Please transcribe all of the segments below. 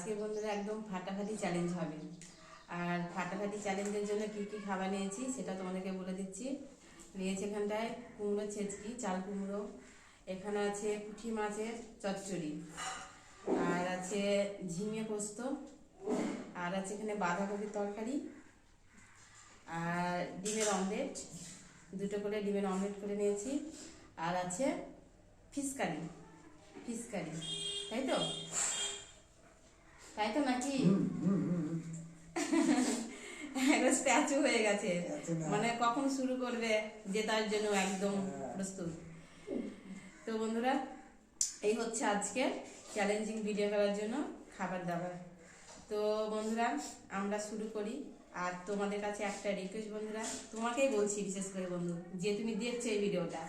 আজকে বন্ধুরা একদম ফাটাফাটি চ্যালেঞ্জ হবে। আর ফাটাফাটি চ্যালেঞ্জের জন্য কী কী খাবার নিয়েছি সেটা তোমাদেরকে বলে দিচ্ছি। নিয়েছি এখানটায় কুমড়ো ছেঁচকি, চাল কুমড়ো, এখানে আছে পুঁটি মাছের চচ্চড়ি, আর আছে ঝিঙে পোস্ত, আর আছে এখানে বাঁধাকপির তরকারি, আর ডিমের অমলেট, দুটো করে ডিমের অমলেট করে নিয়েছি, আর আছে ফিশ কারি। ফিশ কারি, তাই তো? তাই তো নাকি? একটা স্ট্যাচু হয়ে গেছে, মানে কখন শুরু করবে জেতার জন্য একদম প্রস্তুত। তো বন্ধুরা, এই হচ্ছে আজকে চ্যালেঞ্জিং ভিডিও করার জন্য খাবার দাবার। তো বন্ধুরা, আমরা শুরু করি। আর তোমাদের কাছে একটা রিকোয়েস্ট বন্ধুরা, তোমাকেই বলছি বিশেষ করে বন্ধু, যে তুমি দেখছো এই ভিডিওটা,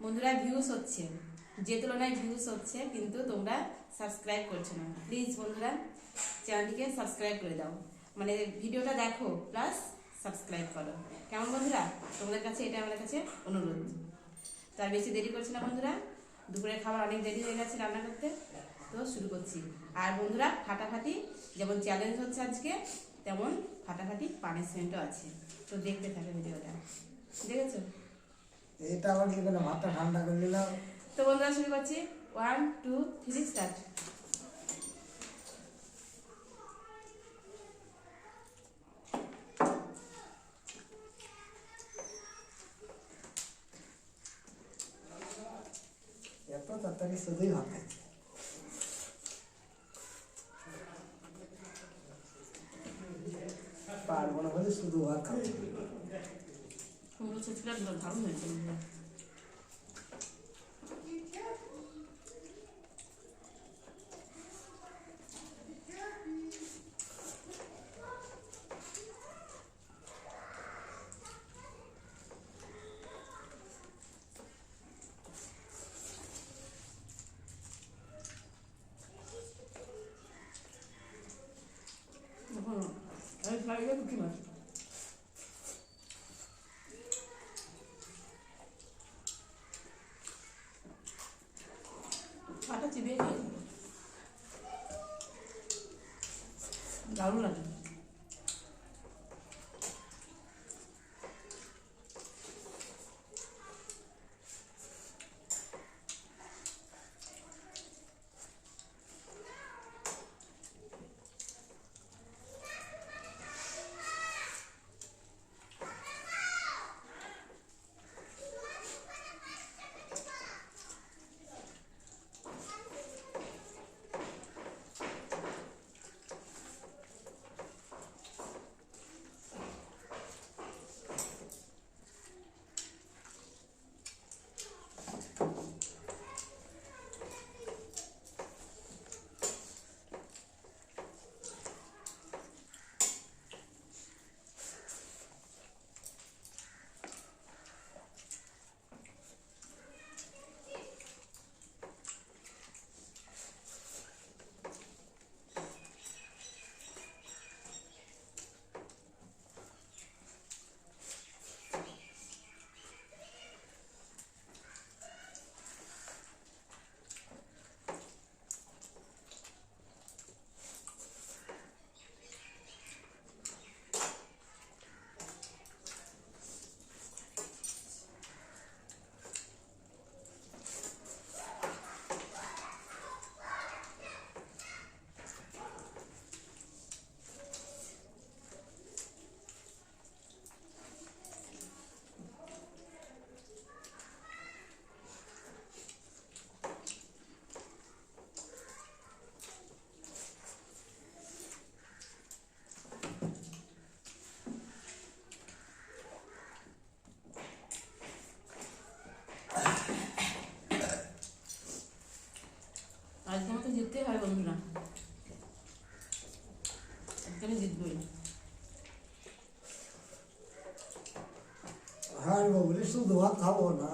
বন্ধুরা ভিউজ হচ্ছে, যে তুলনায় ভিউজ হচ্ছে, কিন্তু তোমরা সাবস্ক্রাইব করছো না। প্লিজ বন্ধুরা, চ্যানেলটিকে সাবস্ক্রাইব করে দাও, মানে ভিডিওটা দেখো প্লাস সাবস্ক্রাইব করো, কেমন বন্ধুরা? তোমাদের কাছে এটা আমার কাছে অনুরোধ। তার বেশি দেরি করছি না বন্ধুরা, দুপুরের খাবার অনেক দেরি হয়ে গেছে রান্না করতে, তো শুরু করছি। আর বন্ধুরা, ফাটাফাটি যেমন চ্যালেঞ্জ হচ্ছে আজকে, তেমন ফাটাফাটি পানিশমেন্টও আছে। তো দেখতে থাকে ভিডিওটা, দেখেছো? এটা আবার কি করে ভাতটা ঠান্ডা করে নিলাম। তো বন্ধুরা শুরু করছি, 1 2 3 স্টার্ট। এত তাড়াতাড়ি শুধুই ভাত খাচ্ছে। পারবো না বলে শুধু ভাত খাবো। কুমড়ো ছেঁচড়া দারুণ হয়েছে বন্ধুরা। পুঁটি মাছ পাটা চিবিয়ে খেয়ে দারুণ লাগে। আজকে আমাকে জিততেই হয় বন্ধুরা, আজকে আমি জিতবই। হারবো বলে শুধু ভাত খাবো না।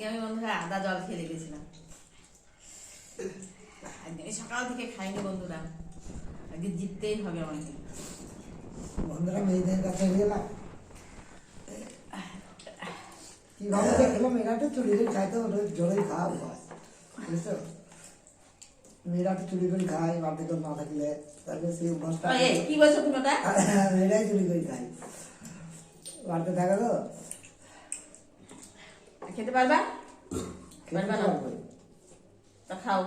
আমি বন্ধুরা আদা জল খেয়ে রেখেছিলাম। আজকে আমি সকাল থেকে খাইনি বন্ধুরা, আজকে জিততেই হবে আমাকে। বন্ধুরা মেয়েদের কাছে গেলাম, কিভাবে দেখলাম এরা তো চুরি করে খাইতে ওটা জলেই খাওয়া হয়, বুঝছো? মেয়েরা তো চুরি করে খায় বাড়িতে তো না থাকলে, তারপরে সেই অভ্যাসটা কি বলছো তুমি ওটা? মেয়েরাই চুরি করে খায়, বাড়িতে থাকে তো খেতে পারবা? খেতে পারবা না? পারবে। তা খাও।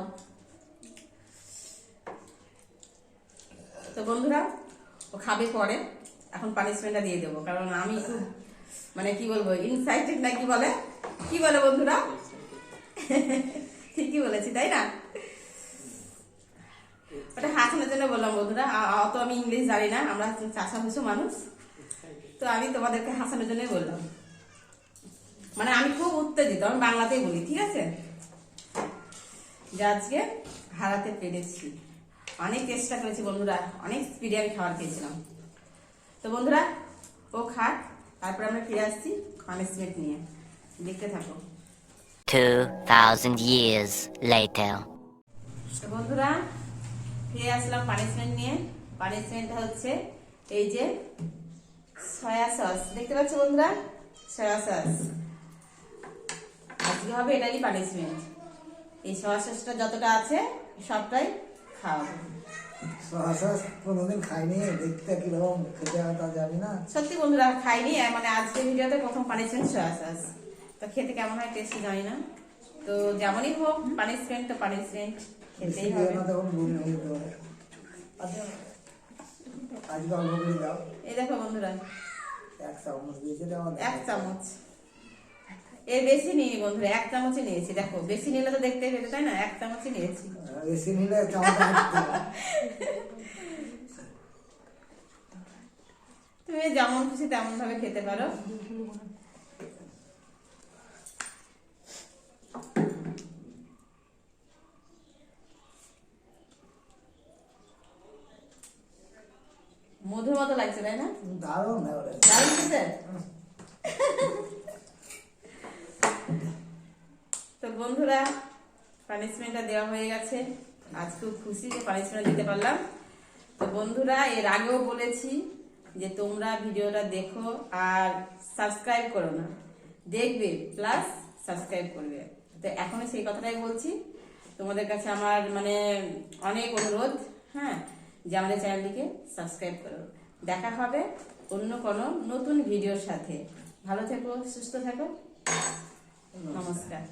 তো বন্ধুরা ও খাবে পরে, এখন পানিশমেন্টটা দিয়ে দেবো, কারণ আমি খুব মানে কি বলবো ইনসাইটেড না, কি বলে বন্ধুরা? ঠিকই বলেছি তাই না? ওটা হাসানোর জন্য বললাম বন্ধুরা, অত আমি ইংলিশ জানি না, আমরা চাষা ভুষো মানুষ, তো আমি তোমাদেরকে হাসানোর জন্যই বললাম। মানে আমি খুব উত্তেজিত, আমি বাংলাতেই বলি, ঠিক আছে? যে আজকে হারাতে পেরেছি, অনেক চেষ্টা করেছি বন্ধুরা, অনেক স্পিডে আমি খাবার খেয়েছিলাম। তো বন্ধুরা ও খাক, তারপর আমরা ফিরে আসছি পানিশমেন্ট নিয়ে, দেখতে থাকো। 2000 years later. তো বন্ধুরা ফিরে আসলাম পানিশমেন্ট নিয়ে। পানিশমেন্টটা হচ্ছে এই যে সয়া সস, দেখতে পাচ্ছ বন্ধুরা? সয়া সস আজকে হবে, এটারই পানিশমেন্ট। এই সয়া সসটা যতটা আছে সবটাই খাওয়াবো। সহসা কোনোদিন খাইনি, দেখতে কিরকম খেতে হয় তা জানি না। সত্যি বন্ধুরা খাইনি, মানে আজকে ভিডিওতে প্রথম পানিশমেন্ট সয়া সস, তো খেতে কেমন হয় টেস্ট জানি না। তো যেমনই হোক পানিশমেন্ট তো পানিশমেন্ট বেশি খেতেই দিও হবে। না, তখন বমি হয়ে যেতে পারে। আচ্ছা, আজকে অল্প করে দাও, এই দেখো বন্ধুরা 1 চামচ দিয়েছে দেওয়া। 1 চামচ, এর বেশি নিই বন্ধুরা, 1 চামচই নিয়েছি। দেখো বেশি নিলে তো দেখতেই পেতে, তাই না? 1 চামচই নিয়েছি। বেশি নিলে চামচ তুমি যেমন খুশি তেমন ভাবে খেতে পারো। মধুর মতো লাগছে তাই না? দারুণ এবারে। দারুণ খেতে। তো বন্ধুরা পানিশমেন্টটা দেওয়া হয়ে গেছে, আজ খুব খুশি যে পানিশমেন্ট দিতে পারলাম। তো বন্ধুরা এর আগেও বলেছি যে তোমরা ভিডিওটা দেখো আর সাবস্ক্রাইব করো না, দেখবে প্লাস সাবস্ক্রাইব করবে। তো এখনো সেই কথাটাই বলছি, তোমাদের কাছে আমার মানে অনেক অনুরোধ, হ্যাঁ, যে আমাদের চ্যানেলটিকে সাবস্ক্রাইব করো। দেখা হবে অন্য কোনো নতুন ভিডিওর সাথে। ভালো থেকো, সুস্থ থেকো, নমস্কার।